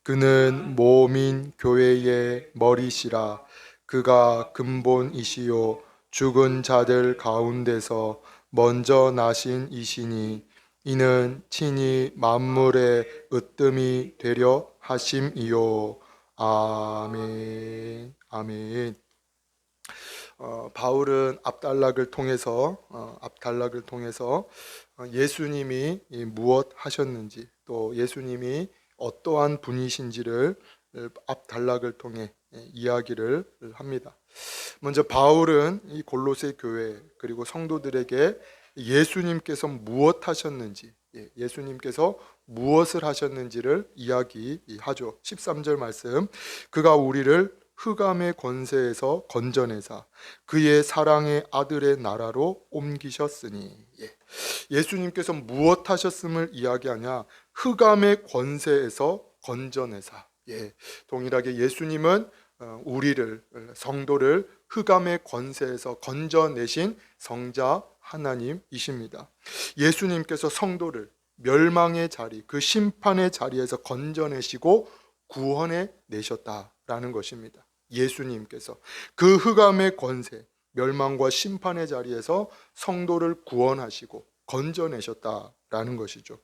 그는 몸인 교회의 머리시라. 그가 근본이시요 죽은 자들 가운데서 먼저 나신 이시니 이는 친히 만물의 으뜸이 되려 하심이요. 아멘. 아멘. 바울은 압달락을 통해서 예수님이 무엇 하셨는지, 또 예수님이 어떠한 분이신지를 압달락을 통해 이야기를 합니다. 먼저 바울은 이 골로새 교회 그리고 성도들에게 예수님께서 무엇 하셨는지, 예수님께서 무엇을 하셨는지를 이야기하죠. 13절 말씀, 그가 우리를 흑암의 권세에서 건져내사 그의 사랑의 아들의 나라로 옮기셨으니. 예수님께서 무엇 하셨음을 이야기하냐? 흑암의 권세에서 건져내사. 동일하게 예수님은 우리를, 성도를 흑암의 권세에서 건져내신 성자 하나님이십니다. 예수님께서 성도를 멸망의 자리, 그 심판의 자리에서 건져내시고 구원해 내셨다라는 것입니다. 예수님께서 그 흑암의 권세, 멸망과 심판의 자리에서 성도를 구원하시고 건져내셨다라는 것이죠.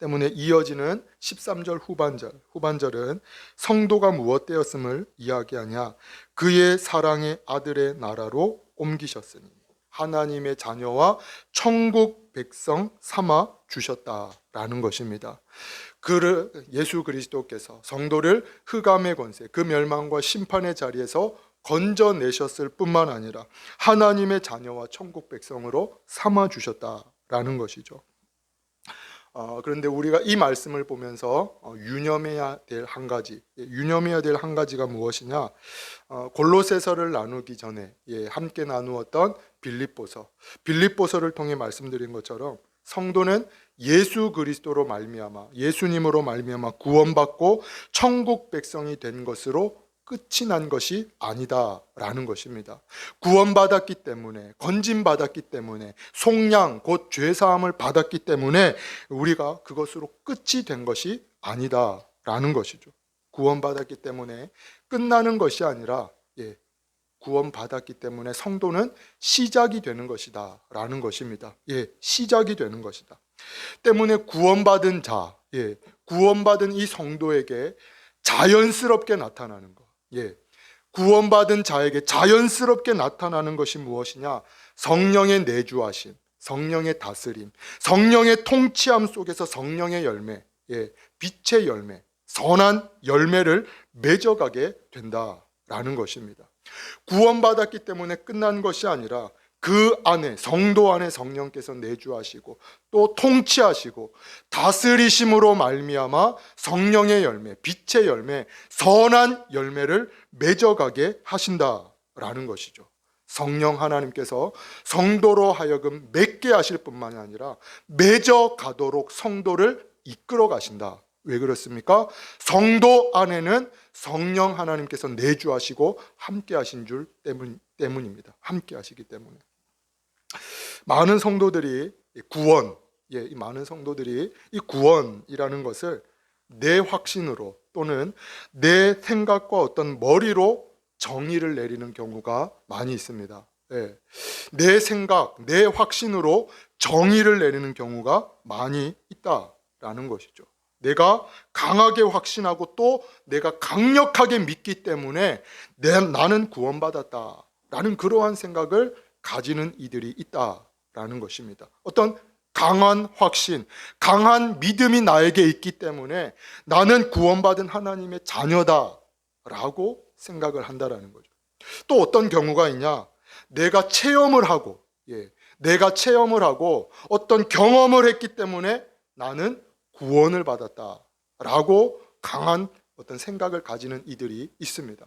때문에 이어지는 13절 후반절은 성도가 무엇 되었음을 이야기하냐? 그의 사랑의 아들의 나라로 옮기셨으니 하나님의 자녀와 천국 백성 삼아 주셨다라는 것입니다. 예수 그리스도께서 성도를 흑암의 권세, 그 멸망과 심판의 자리에서 건져내셨을 뿐만 아니라 하나님의 자녀와 천국 백성으로 삼아 주셨다라는 것이죠. 그런데 우리가 이 말씀을 보면서 유념해야 될 한 가지가 무엇이냐? 골로새서를 나누기 전에 함께 나누었던 빌립보서를 통해 말씀드린 것처럼 성도는 예수 그리스도로 말미암아, 예수님으로 말미암아 구원받고 천국 백성이 된 것으로 끝이 난 것이 아니다라는 것입니다. 구원받았기 때문에, 건짐받았기 때문에, 속량 곧 죄사함을 받았기 때문에 우리가 그것으로 끝이 된 것이 아니다라는 것이죠. 구원받았기 때문에 끝나는 것이 아니라 구원받았기 때문에 성도는 시작이 되는 것이다 라는 것입니다. 시작이 되는 것이다. 때문에 구원받은 이 성도에게 자연스럽게 나타나는 것, 구원받은 자에게 자연스럽게 나타나는 것이 무엇이냐? 성령의 내주하심, 성령의 다스림, 성령의 통치함 속에서 성령의 열매, 빛의 열매, 선한 열매를 맺어가게 된다라는 것입니다. 구원받았기 때문에 끝난 것이 아니라 그 안에, 성도 안에 성령께서 내주하시고 또 통치하시고 다스리심으로 말미암아 성령의 열매, 빛의 열매, 선한 열매를 맺어가게 하신다라는 것이죠. 성령 하나님께서 성도로 하여금 맺게 하실 뿐만 아니라 맺어가도록 성도를 이끌어 가신다. 왜 그렇습니까? 성도 안에는 성령 하나님께서 내주하시고 함께 하신 줄 때문입니다. 함께 하시기 때문에. 많은 성도들이 이 구원이라는 것을 내 확신으로 또는 내 생각과 어떤 머리로 정의를 내리는 경우가 많이 있습니다. 내 생각, 내 확신으로 정의를 내리는 경우가 많이 있다라는 것이죠. 내가 강하게 확신하고 또 내가 강력하게 믿기 때문에 나는 구원받았다라는 그러한 생각을 가지는 이들이 있다라는 것입니다. 어떤 강한 확신, 강한 믿음이 나에게 있기 때문에 나는 구원받은 하나님의 자녀다라고 생각을 한다라는 거죠. 또 어떤 경우가 있냐? 내가 체험을 하고 어떤 경험을 했기 때문에 나는 구원을 받았다라고 강한 어떤 생각을 가지는 이들이 있습니다.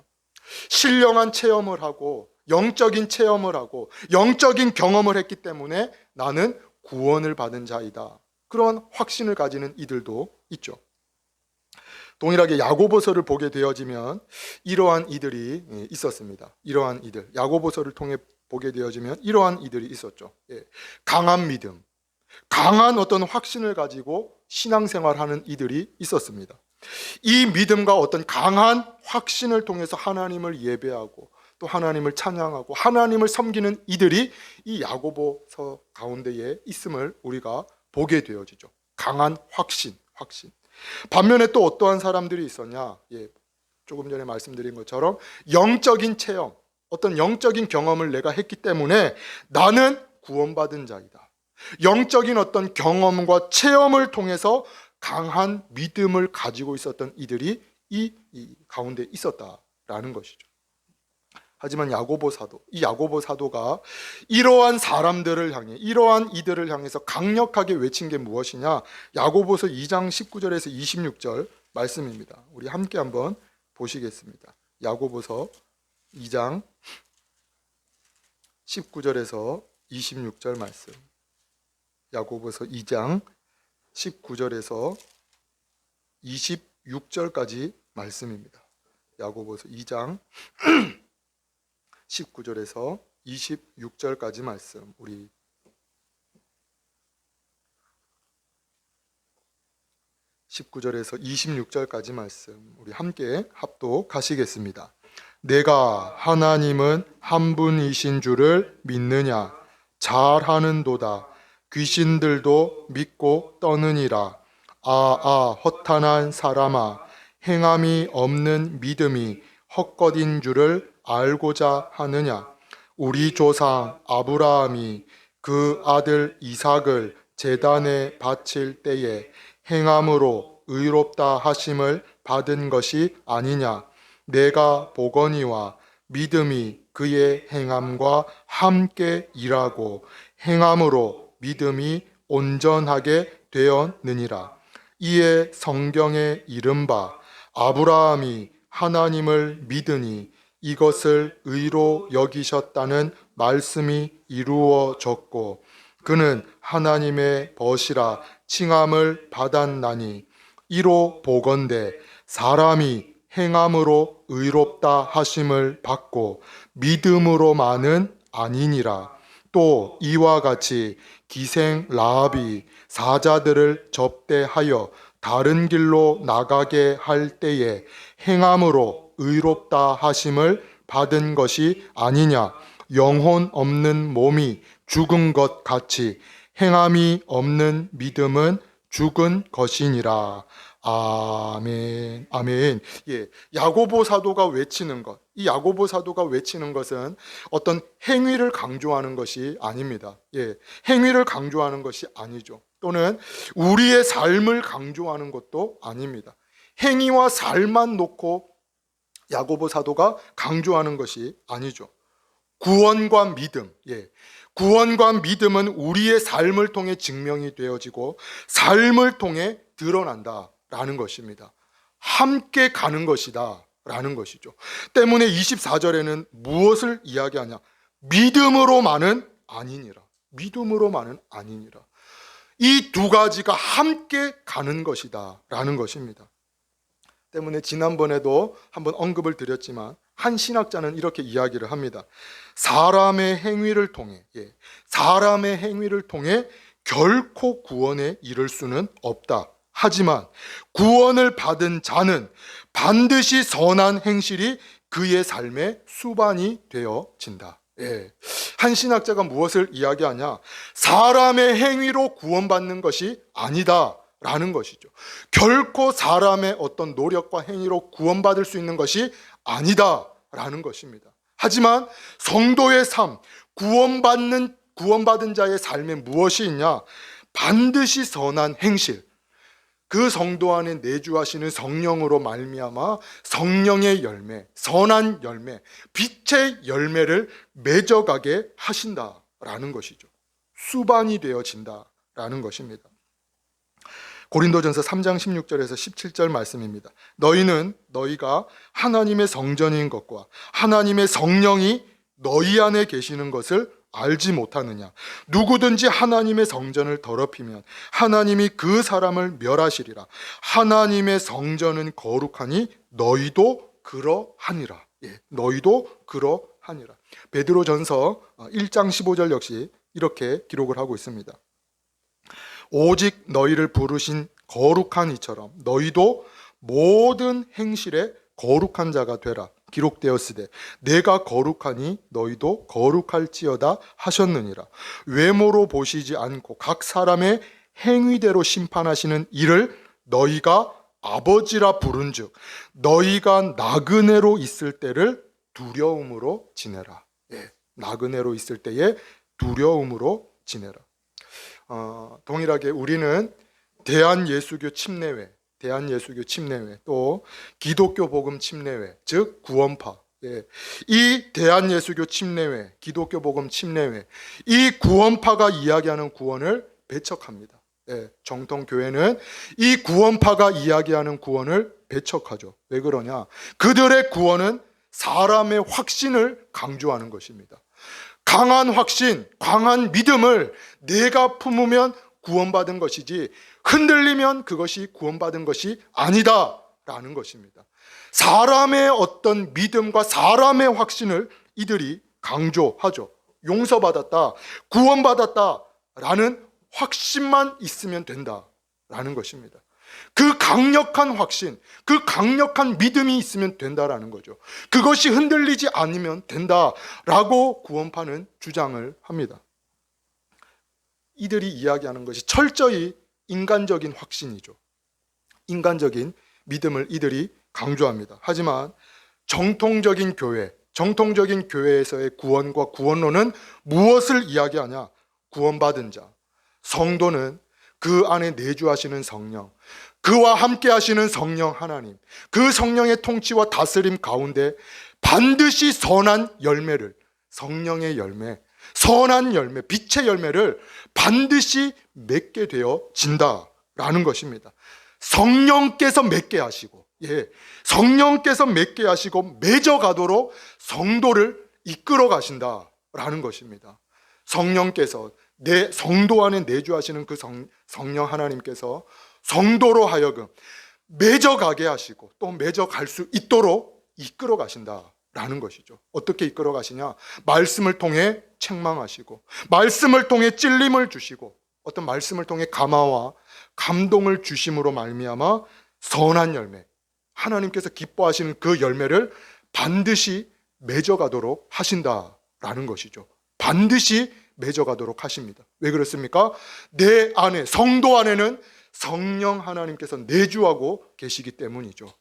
신령한 체험을 하고 영적인 체험을 하고 영적인 경험을 했기 때문에 나는 구원을 받은 자이다. 그런 확신을 가지는 이들도 있죠. 동일하게 야고보서를 보게 되어지면 이러한 이들이 있었습니다. 야고보서를 통해 보게 되어지면 이러한 이들이 있었죠. 강한 믿음, 강한 어떤 확신을 가지고 신앙생활하는 이들이 있었습니다. 이 믿음과 어떤 강한 확신을 통해서 하나님을 예배하고 또 하나님을 찬양하고 하나님을 섬기는 이들이 이 야고보서 가운데에 있음을 우리가 보게 되어지죠. 강한 확신. 반면에 또 어떠한 사람들이 있었냐? 조금 전에 말씀드린 것처럼 영적인 체험, 어떤 영적인 경험을 내가 했기 때문에 나는 구원받은 자이다. 영적인 어떤 경험과 체험을 통해서 강한 믿음을 가지고 있었던 이들이 이 가운데 있었다라는 것이죠. 하지만 이 야고보 사도가 이러한 사람들을 향해, 이러한 이들을 향해서 강력하게 외친 게 무엇이냐? 야고보서 2장 19절에서 26절 말씀입니다. 우리 함께 한번 보시겠습니다. 야고보서 2장 19절에서 26절 말씀. 야고보서 2장 19절에서 26절까지 말씀입니다. 야고보서 2장 19절에서 26절까지 말씀. 우리 19절에서 26절까지 말씀 우리 함께 합독하시겠습니다. 내가 하나님은 한 분이신 줄을 믿느냐? 잘하는도다. 귀신들도 믿고 떠느니라. 허탄한 사람아, 행함이 없는 믿음이 헛것인 줄을 알고자 하느냐? 우리 조상 아브라함이 그 아들 이삭을 제단에 바칠 때에 행함으로 의롭다 하심을 받은 것이 아니냐? 내가 보거니와 믿음이 그의 행함과 함께 일하고 행함으로 믿음이 온전하게 되었느니라. 이에 성경에 이른바 아브라함이 하나님을 믿으니 이것을 의로 여기셨다는 말씀이 이루어졌고 그는 하나님의 벗이라 칭함을 받았나니 이로 보건대 사람이 행함으로 의롭다 하심을 받고 믿음으로만은 아니니라. 또 이와 같이 기생 라합이 사자들을 접대하여 다른 길로 나가게 할 때에 행함으로 의롭다 하심을 받은 것이 아니냐? 영혼 없는 몸이 죽은 것 같이 행함이 없는 믿음은 죽은 것이니라. 아멘. 아멘. 야고보 사도가 외치는 것, 이 야고보 사도가 외치는 것은 어떤 행위를 강조하는 것이 아닙니다. 행위를 강조하는 것이 아니죠. 또는 우리의 삶을 강조하는 것도 아닙니다. 행위와 삶만 놓고 야고보 사도가 강조하는 것이 아니죠. 구원과 믿음, 구원과 믿음은 우리의 삶을 통해 증명이 되어지고 삶을 통해 드러난다라는 것입니다. 함께 가는 것이다 라는 것이죠. 때문에 24절에는 무엇을 이야기하냐? 믿음으로만은 아니니라. 믿음으로만은 아니니라. 이 두 가지가 함께 가는 것이다 라는 것입니다. 때문에 지난번에도 한번 언급을 드렸지만 한 신학자는 이렇게 이야기를 합니다. 사람의 행위를 통해 결코 구원에 이를 수는 없다. 하지만 구원을 받은 자는 반드시 선한 행실이 그의 삶의 수반이 되어진다. 한 신학자가 무엇을 이야기하냐? 사람의 행위로 구원받는 것이 아니다 라는 것이죠. 결코 사람의 어떤 노력과 행위로 구원받을 수 있는 것이 아니다 라는 것입니다. 하지만 성도의 삶, 구원받은 자의 삶에 무엇이 있냐? 반드시 선한 행실, 그 성도 안에 내주하시는 성령으로 말미암아 성령의 열매, 선한 열매, 빛의 열매를 맺어가게 하신다라는 것이죠. 수반이 되어진다라는 것입니다. 고린도전서 3장 16절에서 17절 말씀입니다. 너희가 하나님의 성전인 것과 하나님의 성령이 너희 안에 계시는 것을 알지 못하느냐? 누구든지 하나님의 성전을 더럽히면 하나님이 그 사람을 멸하시리라. 하나님의 성전은 거룩하니 너희도 그러하니라. 너희도 그러하니라. 베드로전서 1장 15절 역시 이렇게 기록을 하고 있습니다. 오직 너희를 부르신 거룩한 이처럼 너희도 모든 행실에 거룩한 자가 되라. 기록되었으되 내가 거룩하니 너희도 거룩할지어다 하셨느니라. 외모로 보시지 않고 각 사람의 행위대로 심판하시는 이를 너희가 아버지라 부른즉 너희가 나그네로 있을 때를 두려움으로 지내라. 예, 나그네로 있을 때에 두려움으로 지내라. 동일하게 우리는 대한예수교 침례회, 또 기독교 복음 침례회, 즉 구원파. 예. 이 대한예수교 침례회, 기독교 복음 침례회, 이 구원파가 이야기하는 구원을 배척합니다. 예. 정통 교회는 이 구원파가 이야기하는 구원을 배척하죠. 왜 그러냐? 그들의 구원은 사람의 확신을 강조하는 것입니다. 강한 확신, 강한 믿음을 내가 품으면 구원받은 것이지 흔들리면 그것이 구원받은 것이 아니다 라는 것입니다. 사람의 어떤 믿음과 사람의 확신을 이들이 강조하죠. 용서받았다, 구원받았다 라는 확신만 있으면 된다 라는 것입니다. 그 강력한 확신, 그 강력한 믿음이 있으면 된다라는 거죠. 그것이 흔들리지 않으면 된다라고 구원파는 주장을 합니다. 이들이 이야기하는 것이 철저히 인간적인 확신이죠. 인간적인 믿음을 이들이 강조합니다. 하지만 정통적인 교회에서의 구원과 구원론은 무엇을 이야기하냐? 구원받은 자, 성도는 그 안에 내주하시는 성령, 그와 함께 하시는 성령 하나님, 그 성령의 통치와 다스림 가운데 반드시 선한 열매를, 성령의 열매, 선한 열매, 빛의 열매를 반드시 맺게 되어진다라는 것입니다. 성령께서 맺게 하시고, 성령께서 맺게 하시고 맺어가도록 성도를 이끌어 가신다라는 것입니다. 성령께서 내 성도 안에 내주하시는 그 성령 하나님께서 성도로 하여금 맺어가게 하시고 또 맺어갈 수 있도록 이끌어 가신다라는 것이죠. 어떻게 이끌어 가시냐? 말씀을 통해 책망하시고, 말씀을 통해 찔림을 주시고, 어떤 말씀을 통해 감화와 감동을 주심으로 말미암아 선한 열매, 하나님께서 기뻐하시는 그 열매를 반드시 맺어가도록 하신다라는 것이죠. 반드시 맺어가도록 하십니다. 왜 그렇습니까? 내 안에, 성도 안에는 성령 하나님께서 내주하고 계시기 때문이죠.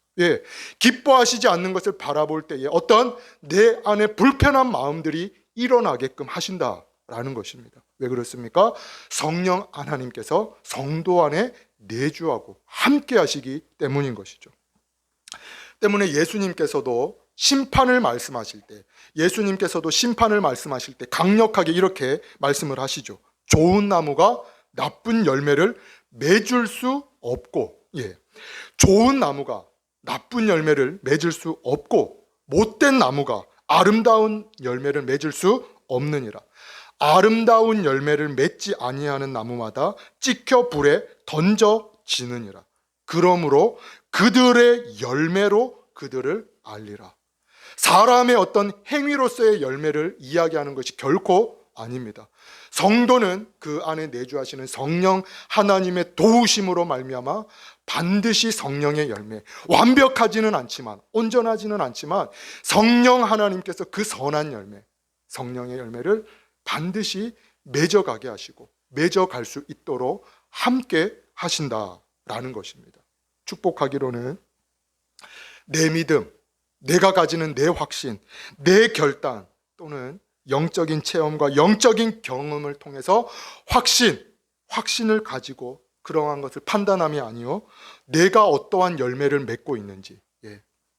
기뻐하시지 않는 것을 바라볼 때에 어떤 내 안에 불편한 마음들이 일어나게끔 하신다라는 것입니다. 왜 그렇습니까? 성령 하나님께서 성도 안에 내주하고 함께 하시기 때문인 것이죠. 때문에 예수님께서도 심판을 말씀하실 때 강력하게 이렇게 말씀을 하시죠. 좋은 나무가 나쁜 열매를 맺을 수 없고, 좋은 나무가 나쁜 열매를 맺을 수 없고 못된 나무가 아름다운 열매를 맺을 수 없느니라. 아름다운 열매를 맺지 아니하는 나무마다 찍혀 불에 던져지느니라. 그러므로 그들의 열매로 그들을 알리라. 사람의 어떤 행위로서의 열매를 이야기하는 것이 결코 아닙니다. 성도는 그 안에 내주하시는 성령 하나님의 도우심으로 말미암아 반드시 성령의 열매, 완벽하지는 않지만, 온전하지는 않지만 성령 하나님께서 그 선한 열매, 성령의 열매를 반드시 맺어가게 하시고 맺어갈 수 있도록 함께 하신다라는 것입니다. 축복하기로는 내 믿음, 내가 가지는 내 확신, 내 결단 또는 영적인 체험과 영적인 경험을 통해서 확신을 가지고 그러한 것을 판단함이 아니요, 내가 어떠한 열매를 맺고 있는지,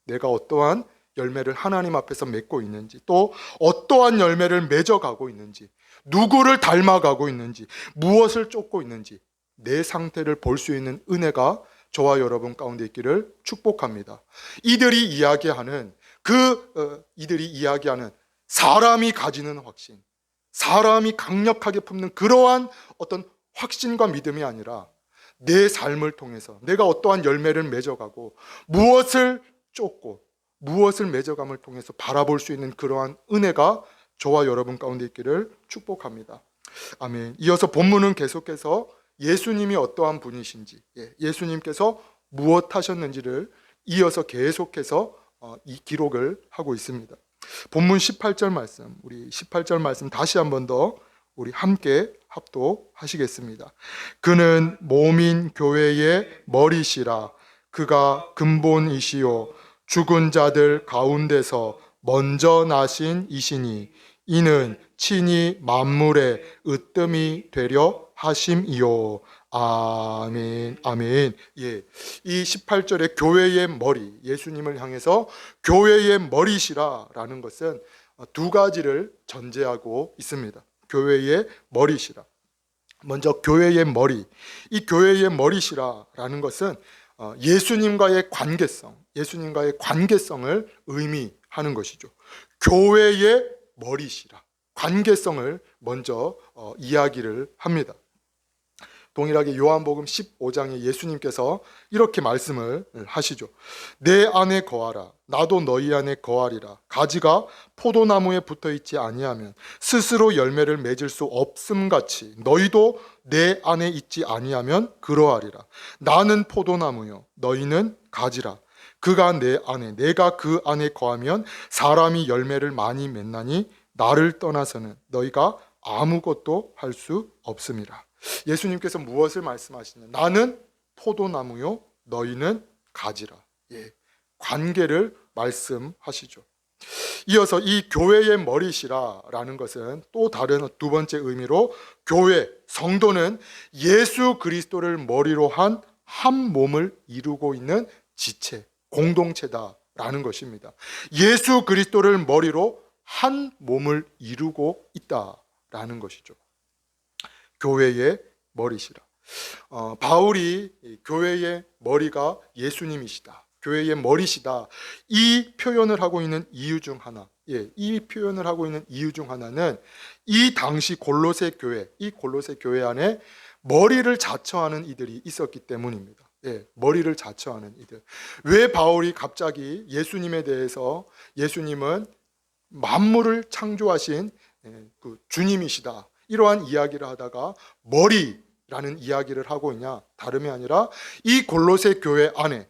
내가 어떠한 열매를 하나님 앞에서 맺고 있는지, 또 어떠한 열매를 맺어가고 있는지, 누구를 닮아가고 있는지, 무엇을 쫓고 있는지 내 상태를 볼 수 있는 은혜가 저와 여러분 가운데 있기를 축복합니다. 이들이 이야기하는 사람이 가지는 확신, 사람이 강력하게 품는 그러한 어떤 확신과 믿음이 아니라 내 삶을 통해서 내가 어떠한 열매를 맺어가고 무엇을 쫓고 무엇을 맺어감을 통해서 바라볼 수 있는 그러한 은혜가 저와 여러분 가운데 있기를 축복합니다. 아멘. 이어서 본문은 계속해서 예수님이 어떠한 분이신지, 예수님께서 무엇 하셨는지를 이어서 계속해서 이 기록을 하고 있습니다. 본문 18절 말씀, 우리 18절 말씀 다시 한 번 더 우리 함께 합독하시겠습니다. 그는 몸인 교회의 머리시라. 그가 근본이시요 죽은 자들 가운데서 먼저 나신 이시니 이는 친히 만물의 으뜸이 되려 하심이요. 아멘. 아멘. 예. 이 18절의 교회의 머리, 예수님을 향해서 교회의 머리시라라는 것은 두 가지를 전제하고 있습니다. 교회의 머리시라. 먼저 교회의 머리. 이 교회의 머리시라라는 것은 예수님과의 관계성을 의미하는 것이죠. 교회의 머리시라. 관계성을 먼저 이야기를 합니다. 동일하게 요한복음 15장에 예수님께서 이렇게 말씀을 하시죠. 내 안에 거하라. 나도 너희 안에 거하리라. 가지가 포도나무에 붙어있지 아니하면 스스로 열매를 맺을 수 없음같이 너희도 내 안에 있지 아니하면 그러하리라. 나는 포도나무요 너희는 가지라. 그가 내 안에 내가 그 안에 거하면 사람이 열매를 많이 맺나니 나를 떠나서는 너희가 아무것도 할 수 없음이라. 예수님께서 무엇을 말씀하시냐? 나는 포도나무요 너희는 가지라. 예, 관계를 말씀하시죠. 이어서 이 교회의 머리시라라는 것은 또 다른 두 번째 의미로 교회, 성도는 예수 그리스도를 머리로 한 한 몸을 이루고 있는 지체, 공동체다라는 것입니다. 예수 그리스도를 머리로 한 몸을 이루고 있다라는 것이죠. 교회의 머리시라. 바울이 교회의 머리가 예수님이시다, 교회의 머리시다, 이 표현을 하고 있는 이유 중 하나, 이 표현을 하고 있는 이유 중 하나는 이 당시 골로새 교회 안에 머리를 자처하는 이들이 있었기 때문입니다. 머리를 자처하는 이들. 왜 바울이 갑자기 예수님에 대해서 예수님은 만물을 창조하신 그 주님이시다, 이러한 이야기를 하다가 머리라는 이야기를 하고 있냐? 다름이 아니라 이 골로새 교회 안에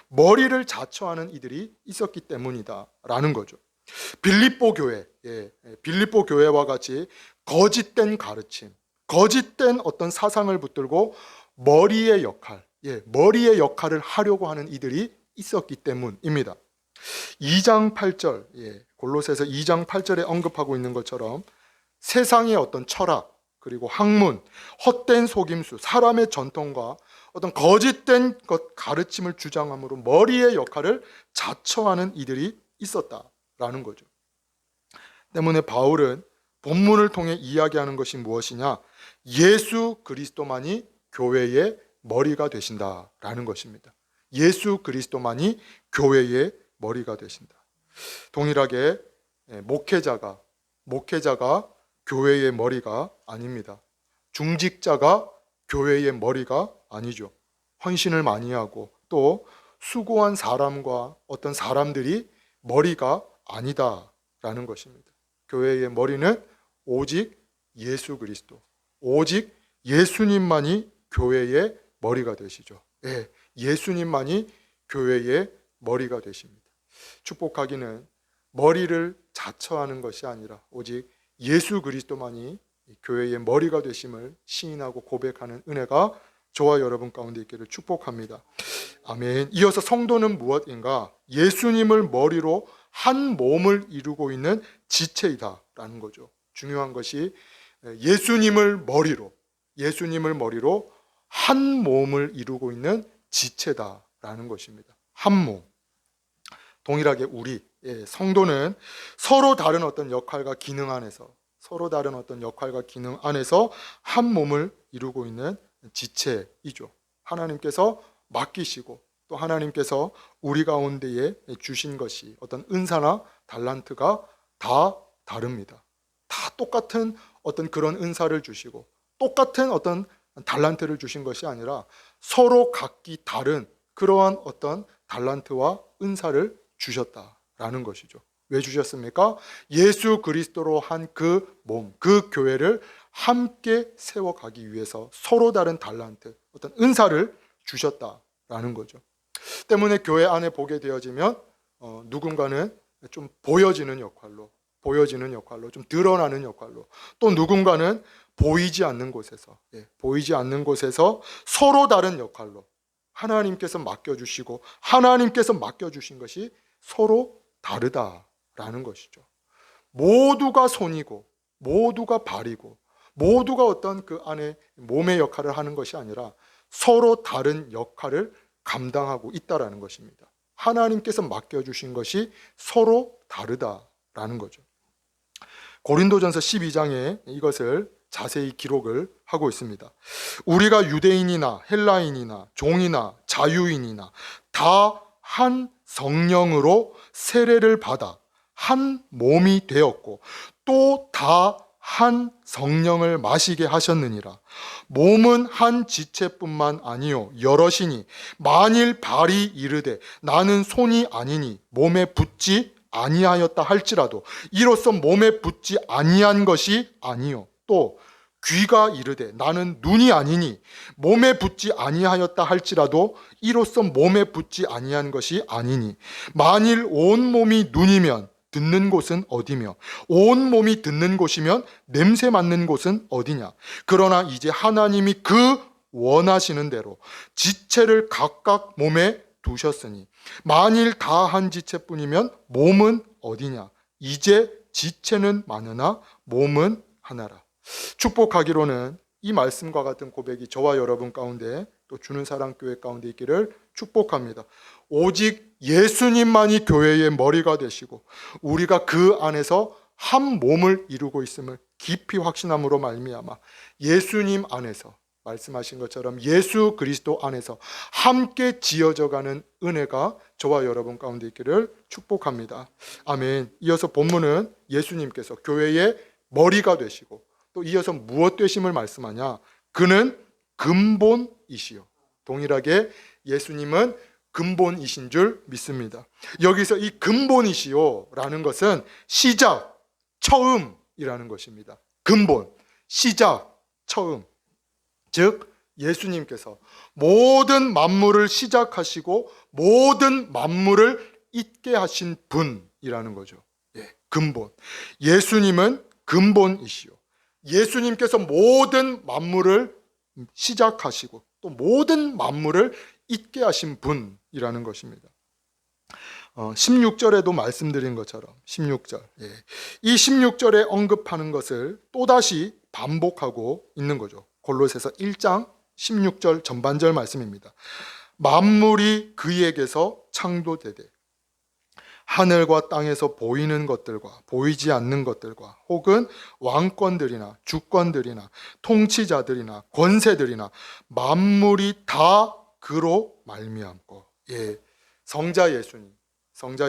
머리를 자처하는 이들이 있었기 때문이다라는 거죠. 빌립보 교회와 같이 거짓된 가르침, 거짓된 어떤 사상을 붙들고 머리의 역할을 하려고 하는 이들이 있었기 때문입니다. 2장 8절, 골로새서 2장 8절에 언급하고 있는 것처럼 세상의 어떤 철학, 그리고 학문, 헛된 속임수, 사람의 전통과 어떤 거짓된 것 가르침을 주장함으로 머리의 역할을 자처하는 이들이 있었다라는 거죠. 때문에 바울은 본문을 통해 이야기하는 것이 무엇이냐? 예수 그리스도만이 교회의 머리가 되신다라는 것입니다. 예수 그리스도만이 교회의 머리가 되신다. 동일하게 목회자가 교회의 머리가 아닙니다. 중직자가 교회의 머리가 아니죠. 헌신을 많이 하고 또 수고한 사람과 어떤 사람들이 머리가 아니다라는 것입니다. 교회의 머리는 오직 예수 그리스도, 오직 예수님만이 교회의 머리가 되시죠. 예수님만이 교회의 머리가 되십니다. 축복하기는 머리를 자처하는 것이 아니라 오직 예수 그리스도만이 교회의 머리가 되심을 시인하고 고백하는 은혜가 저와 여러분 가운데 있기를 축복합니다. 아멘. 이어서 성도는 무엇인가? 예수님을 머리로 한 몸을 이루고 있는 지체이다라는 거죠. 중요한 것이 예수님을 머리로 한 몸을 이루고 있는 지체다라는 것입니다. 한 몸. 동일하게 우리 성도는 서로 다른 어떤 역할과 기능 안에서 한 몸을 이루고 있는 지체이죠. 하나님께서 맡기시고 또 하나님께서 우리 가운데에 주신 것이 어떤 은사나 달란트가 다 다릅니다. 다 똑같은 어떤 그런 은사를 주시고 똑같은 어떤 달란트를 주신 것이 아니라 서로 각기 다른 그러한 어떤 달란트와 은사를 주셨다라는 것이죠. 왜 주셨습니까? 예수 그리스도로 한 그 몸, 그 교회를 함께 세워가기 위해서 서로 다른 달란트, 어떤 은사를 주셨다. 라는 거죠. 때문에 교회 안에 보게 되어지면 누군가는 좀 보여지는 역할로 좀 드러나는 역할로, 또 누군가는 보이지 않는 곳에서 서로 다른 역할로 하나님께서 맡겨주시고 하나님께서 맡겨주신 것이 서로 다르다라는 것이죠. 모두가 손이고 모두가 발이고 모두가 어떤 그 안에 몸의 역할을 하는 것이 아니라 서로 다른 역할을 감당하고 있다라는 것입니다. 하나님께서 맡겨주신 것이 서로 다르다라는 거죠. 고린도전서 12장에 이것을 자세히 기록을 하고 있습니다. 우리가 유대인이나 헬라인이나 종이나 자유인이나 다 한 성령으로 세례를 받아 한 몸이 되었고 또 다 한 성령을 마시게 하셨느니라. 몸은 한 지체뿐만 아니요 여럿이니 만일 발이 이르되 나는 손이 아니니 몸에 붙지 아니하였다 할지라도 이로써 몸에 붙지 아니한 것이 아니요 또 귀가 이르되 나는 눈이 아니니 몸에 붙지 아니하였다 할지라도 이로써 몸에 붙지 아니한 것이 아니니 만일 온 몸이 눈이면 듣는 곳은 어디며 온 몸이 듣는 곳이면 냄새 맡는 곳은 어디냐. 그러나 이제 하나님이 그 원하시는 대로 지체를 각각 몸에 두셨으니 만일 다 한 지체뿐이면 몸은 어디냐. 이제 지체는 많으나 몸은 하나라. 축복하기로는 이 말씀과 같은 고백이 저와 여러분 가운데 또 주는 사랑 교회 가운데 있기를 축복합니다. 오직 예수님만이 교회의 머리가 되시고 우리가 그 안에서 한 몸을 이루고 있음을 깊이 확신함으로 말미암아 예수님 안에서 말씀하신 것처럼 예수 그리스도 안에서 함께 지어져가는 은혜가 저와 여러분 가운데 있기를 축복합니다. 아멘. 이어서 본문은 예수님께서 교회의 머리가 되시고 또 이어서 무엇 되심을 말씀하냐. 그는 근본이시요. 동일하게 예수님은 근본이신 줄 믿습니다. 여기서 이 근본이시요 라는 것은 시작, 처음이라는 것입니다. 근본, 시작, 처음. 즉 예수님께서 모든 만물을 시작하시고 모든 만물을 잇게 하신 분이라는 거죠. 근본. 예수님은 근본이시요. 예수님께서 모든 만물을 시작하시고 또 모든 만물을 잇게 하신 분이라는 것입니다. 16절에도 말씀드린 것처럼 16절, 이 16절에 언급하는 것을 또다시 반복하고 있는 거죠. 골로새서 1장 16절 전반절 말씀입니다. 만물이 그에게서 창조되되 하늘과 땅에서 보이는 것들과 보이지 않는 것들과 혹은 왕권들이나 주권들이나 통치자들이나 권세들이나 만물이 다 그로 말미암고. 성자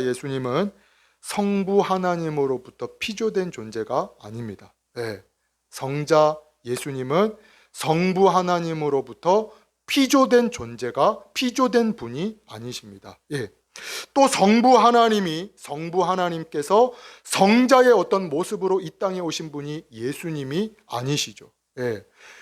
예수님은 성부 하나님으로부터 피조된 존재가 아닙니다. 성자 예수님은 성부 하나님으로부터 피조된 분이 아니십니다. 또 성부 하나님께서 성자의 어떤 모습으로 이 땅에 오신 분이 예수님이 아니시죠.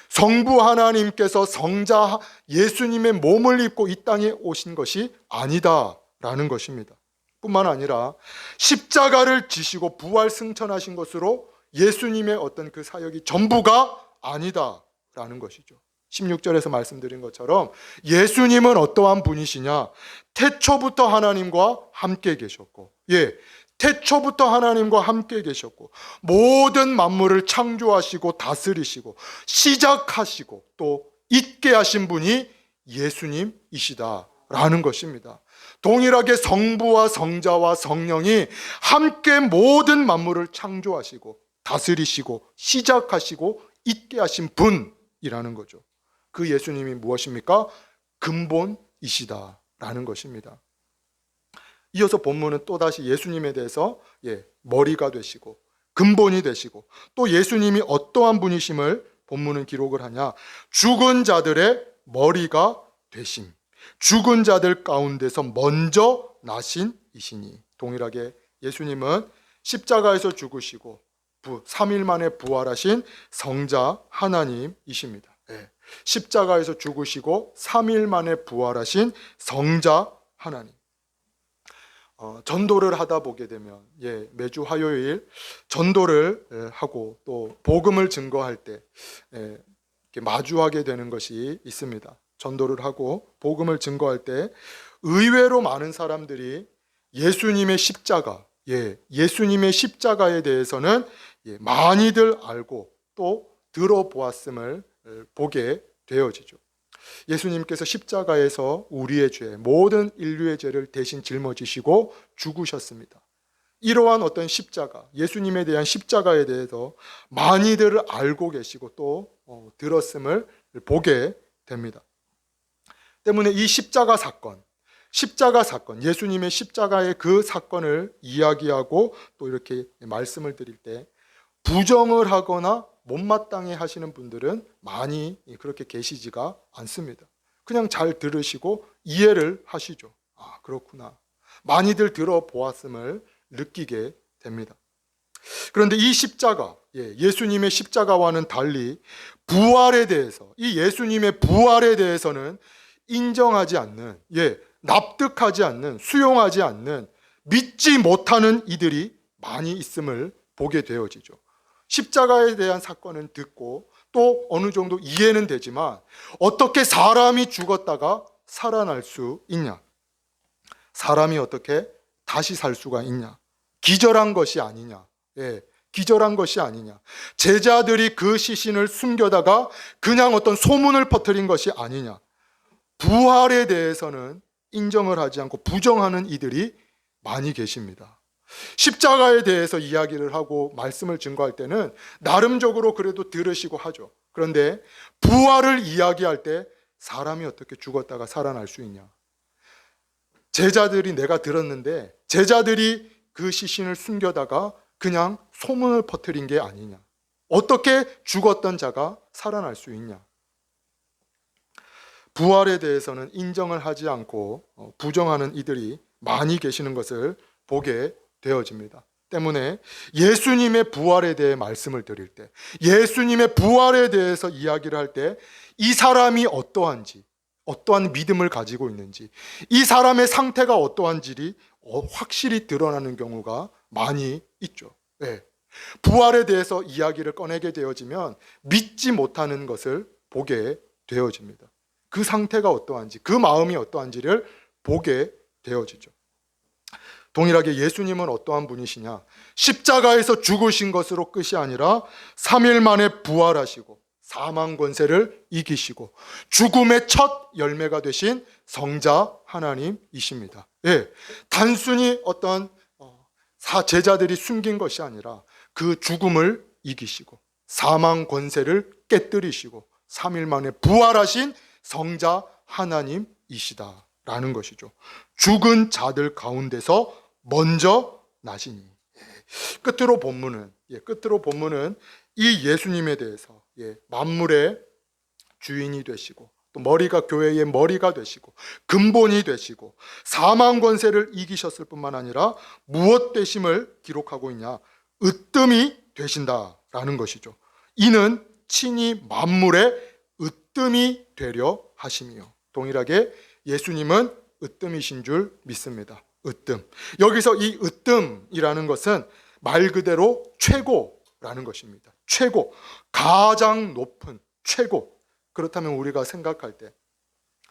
성부 하나님께서 성자 예수님의 몸을 입고 이 땅에 오신 것이 아니다라는 것입니다. 뿐만 아니라 십자가를 지시고 부활 승천하신 것으로 예수님의 어떤 그 사역이 전부가 아니다라는 것이죠. 16절에서 말씀드린 것처럼 예수님은 어떠한 분이시냐? 태초부터 하나님과 함께 계셨고, 태초부터 하나님과 함께 계셨고 모든 만물을 창조하시고 다스리시고 시작하시고 또 잇게 하신 분이 예수님이시다라는 것입니다. 동일하게 성부와 성자와 성령이 함께 모든 만물을 창조하시고 다스리시고 시작하시고 잇게 하신 분이라는 거죠. 그 예수님이 무엇입니까? 근본이시다라는 것입니다. 이어서 본문은 또다시 예수님에 대해서 머리가 되시고 근본이 되시고 또 예수님이 어떠한 분이심을 본문은 기록을 하냐. 죽은 자들의 머리가 되심, 죽은 자들 가운데서 먼저 나신 이시니. 동일하게 예수님은 십자가에서 죽으시고 3일 만에 부활하신 성자 하나님이십니다. 예, 십자가에서 죽으시고 3일 만에 부활하신 성자 하나님. 전도를 하다 보게 되면 매주 화요일 전도를 하고 또 복음을 증거할 때 이렇게 마주하게 되는 것이 있습니다. 전도를 하고 복음을 증거할 때 의외로 많은 사람들이 예수님의 십자가, 예수님의 십자가에 대해서는 많이들 알고 또 들어보았음을 보게 되어지죠. 예수님께서 십자가에서 우리의 죄, 모든 인류의 죄를 대신 짊어지시고 죽으셨습니다. 이러한 어떤 십자가, 예수님에 대한 십자가에 대해서 많이들 알고 계시고 또 들었음을 보게 됩니다. 때문에 이 십자가 사건, 예수님의 십자가의 그 사건을 이야기하고 또 이렇게 말씀을 드릴 때 부정을 하거나 못마땅해 하시는 분들은 많이 그렇게 계시지가 않습니다. 그냥 잘 들으시고 이해를 하시죠. 아, 그렇구나. 많이들 들어보았음을 느끼게 됩니다. 그런데 이 십자가, 예수님의 십자가와는 달리 부활에 대해서, 이 예수님의 부활에 대해서는 인정하지 않는, 납득하지 않는, 수용하지 않는, 믿지 못하는 이들이 많이 있음을 보게 되어지죠. 십자가에 대한 사건은 듣고 또 어느 정도 이해는 되지만 어떻게 사람이 죽었다가 살아날 수 있냐? 사람이 어떻게 다시 살 수가 있냐? 기절한 것이 아니냐? 기절한 것이 아니냐? 제자들이 그 시신을 숨겨다가 그냥 어떤 소문을 퍼뜨린 것이 아니냐? 부활에 대해서는 인정을 하지 않고 부정하는 이들이 많이 계십니다. 십자가에 대해서 이야기를 하고 말씀을 증거할 때는 나름적으로 그래도 들으시고 하죠. 그런데 부활을 이야기할 때 사람이 어떻게 죽었다가 살아날 수 있냐? 제자들이 내가 들었는데 제자들이 그 시신을 숨겨다가 그냥 소문을 퍼뜨린 게 아니냐? 어떻게 죽었던 자가 살아날 수 있냐? 부활에 대해서는 인정을 하지 않고 부정하는 이들이 많이 계시는 것을 보게 되어집니다. 때문에 예수님의 부활에 대해 말씀을 드릴 때, 예수님의 부활에 대해서 이야기를 할 때 이 사람이 어떠한지, 어떠한 믿음을 가지고 있는지, 이 사람의 상태가 어떠한지 확실히 드러나는 경우가 많이 있죠. 부활에 대해서 이야기를 꺼내게 되어지면 믿지 못하는 것을 보게 되어집니다. 그 상태가 어떠한지, 그 마음이 어떠한지를 보게 되어지죠. 동일하게 예수님은 어떠한 분이시냐? 십자가에서 죽으신 것으로 끝이 아니라 3일 만에 부활하시고 사망 권세를 이기시고 죽음의 첫 열매가 되신 성자 하나님이십니다. 단순히 어떤 제자들이 숨긴 것이 아니라 그 죽음을 이기시고 사망 권세를 깨뜨리시고 3일 만에 부활하신 성자 하나님이시다라는 것이죠. 죽은 자들 가운데서 먼저 나시니. 끝으로 본문은 이 예수님에 대해서 만물의 주인이 되시고 또 머리가 교회의 머리가 되시고 근본이 되시고 사망 권세를 이기셨을 뿐만 아니라 무엇 되심을 기록하고 있냐? 으뜸이 되신다라는 것이죠. 이는 친히 만물의 으뜸이 되려 하심이요. 동일하게 예수님은 으뜸이신 줄 믿습니다. 으뜸. 여기서 이 으뜸이라는 것은 말 그대로 최고라는 것입니다. 최고. 가장 높은 최고. 그렇다면 우리가 생각할 때,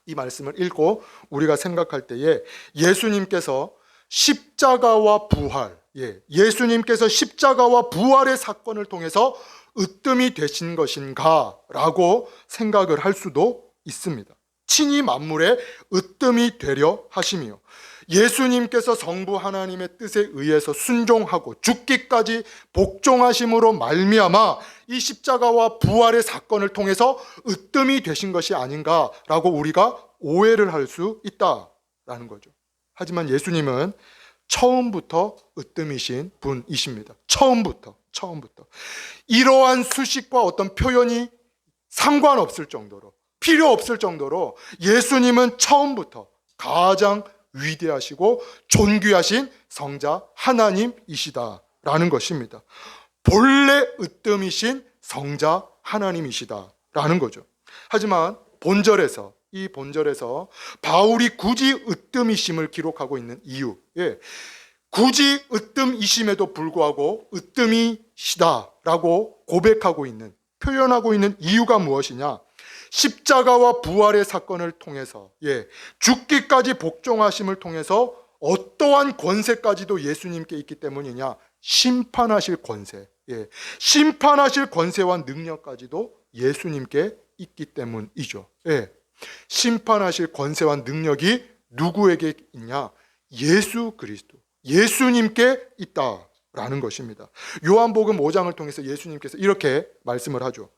이 말씀을 읽고 우리가 생각할 때에 예수님께서 십자가와 부활, 예수님께서 십자가와 부활의 사건을 통해서 으뜸이 되신 것인가 라고 생각을 할 수도 있습니다. 친히 만물의 으뜸이 되려 하심이요. 예수님께서 성부 하나님의 뜻에 의해서 순종하고 죽기까지 복종하심으로 말미암아 이 십자가와 부활의 사건을 통해서 으뜸이 되신 것이 아닌가라고 우리가 오해를 할 수 있다라는 거죠. 하지만 예수님은 처음부터 으뜸이신 분이십니다. 처음부터. 이러한 수식과 어떤 표현이 상관없을 정도로, 필요 없을 정도로 예수님은 처음부터 가장 위대하시고 존귀하신 성자 하나님이시다라는 것입니다. 본래 으뜸이신 성자 하나님이시다라는 거죠. 하지만 이 본절에서 바울이 굳이 으뜸이심을 기록하고 있는 이유, 굳이 으뜸이심에도 불구하고 으뜸이시다라고 고백하고 있는, 표현하고 있는 이유가 무엇이냐? 십자가와 부활의 사건을 통해서, 죽기까지 복종하심을 통해서 어떠한 권세까지도 예수님께 있기 때문이냐? 심판하실 권세, 심판하실 권세와 능력까지도 예수님께 있기 때문이죠. 심판하실 권세와 능력이 누구에게 있냐? 예수 그리스도, 예수님께 있다라는 것입니다. 요한복음 5장을 통해서 예수님께서 이렇게 말씀을 하죠.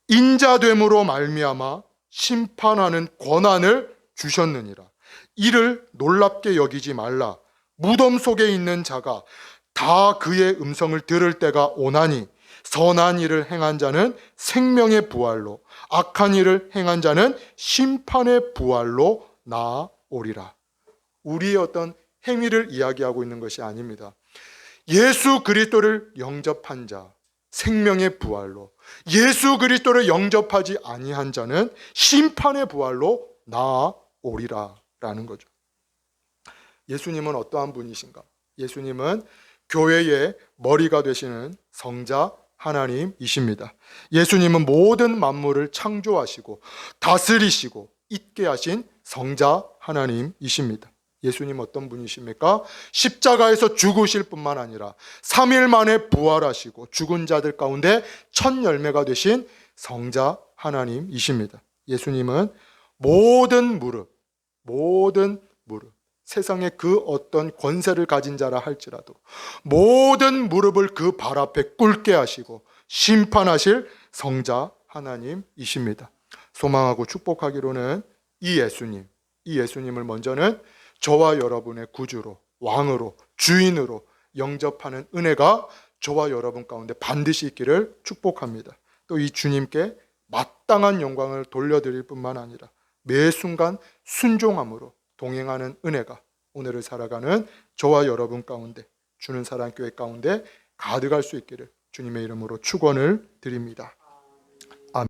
인자됨으로 말미암아 심판하는 권한을 주셨느니라. 이를 놀랍게 여기지 말라. 무덤 속에 있는 자가 다 그의 음성을 들을 때가 오나니 선한 일을 행한 자는 생명의 부활로, 악한 일을 행한 자는 심판의 부활로 나아오리라. 우리의 어떤 행위를 이야기하고 있는 것이 아닙니다. 예수 그리스도를 영접한 자, 생명의 부활로, 예수 그리스도를 영접하지 아니한 자는 심판의 부활로 나아오리라라는 거죠. 예수님은 어떠한 분이신가? 예수님은 교회의 머리가 되시는 성자 하나님이십니다. 예수님은 모든 만물을 창조하시고 다스리시고 있게 하신 성자 하나님이십니다. 예수님 어떤 분이십니까? 십자가에서 죽으실 뿐만 아니라 3일 만에 부활하시고 죽은 자들 가운데 첫 열매가 되신 성자 하나님이십니다. 예수님은 모든 무릎, 세상의 그 어떤 권세를 가진 자라 할지라도 모든 무릎을 그 발 앞에 꿇게 하시고 심판하실 성자 하나님이십니다. 소망하고 축복하기로는 이 예수님을 먼저는 저와 여러분의 구주로, 왕으로, 주인으로 영접하는 은혜가 저와 여러분 가운데 반드시 있기를 축복합니다. 또 이 주님께 마땅한 영광을 돌려드릴 뿐만 아니라 매 순간 순종함으로 동행하는 은혜가 오늘을 살아가는 저와 여러분 가운데, 주는 사랑교회 가운데 가득할 수 있기를 주님의 이름으로 축원을 드립니다.